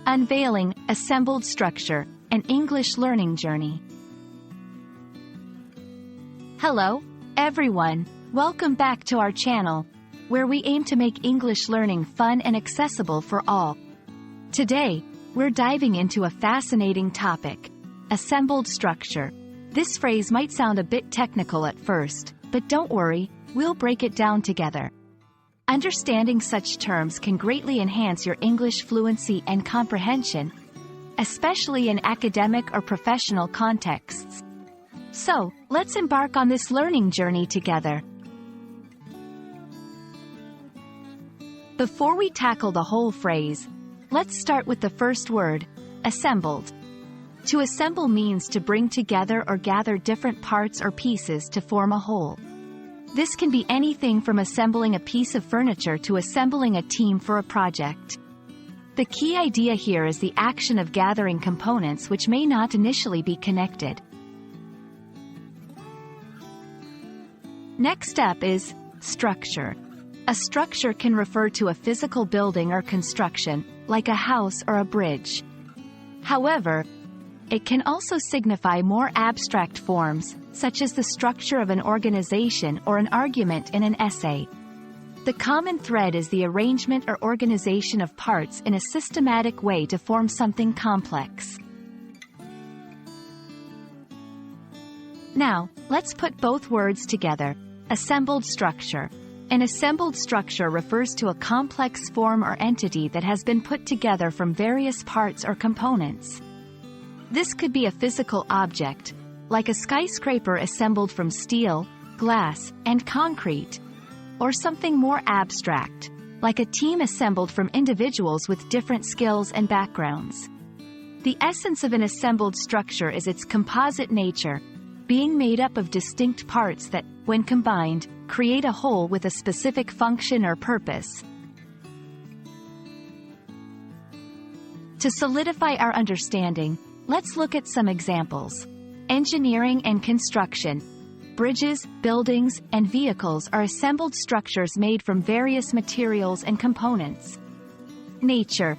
Unveiling Assembled Structure, an English learning journey. Hello, everyone. Welcome back to our channel, where we aim to make English learning fun and accessible for all. Today, we're diving into a fascinating topic: assembled structure. This phrase might sound a bit technical at first, but don't worry, we'll break it down together. Understanding such terms can greatly enhance your English fluency and comprehension, especially in academic or professional contexts. So, let's embark on this learning journey together. Before we tackle the whole phrase, let's start with the first word, assembled. To assemble means to bring together or gather different parts or pieces to form a whole. This can be anything from assembling a piece of furniture to assembling a team for a project. The key idea here is the action of gathering components which may not initially be connected. Next up is structure. A structure can refer to a physical building or construction, like a house or a bridge. However, it can also signify more abstract forms, such as the structure of an organization or an argument in an essay. The common thread is the arrangement or organization of parts in a systematic way to form something complex. Now, let's put both words together. Assembled structure. An assembled structure refers to a complex form or entity that has been put together from various parts or components. This could be a physical object, like a skyscraper assembled from steel, glass, and concrete, or something more abstract, like a team assembled from individuals with different skills and backgrounds. The essence of an assembled structure is its composite nature, being made up of distinct parts that, when combined, create a whole with a specific function or purpose. To solidify our understanding, let's look at some examples. Engineering and construction. Bridges, buildings, and vehicles are assembled structures made from various materials and components. Nature.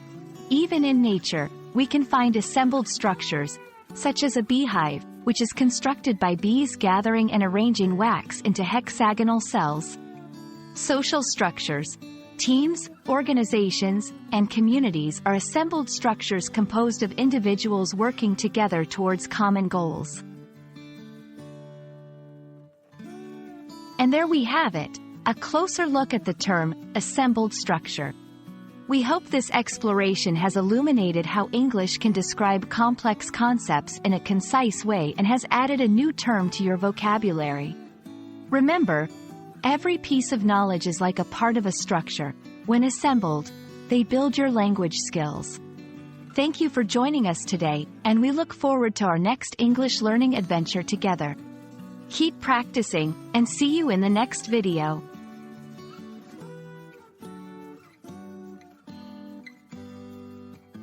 Even in nature, we can find assembled structures, such as a beehive, which is constructed by bees gathering and arranging wax into hexagonal cells. Social structures. Teams, organizations, and communities are assembled structures composed of individuals working together towards common goals. And there we have it, a closer look at the term, assembled structure. We hope this exploration has illuminated how English can describe complex concepts in a concise way and has added a new term to your vocabulary. Remember, every piece of knowledge is like a part of a structure. When assembled, they build your language skills. Thank you for joining us today, and we look forward to our next English learning adventure together. Keep practicing, and see you in the next video.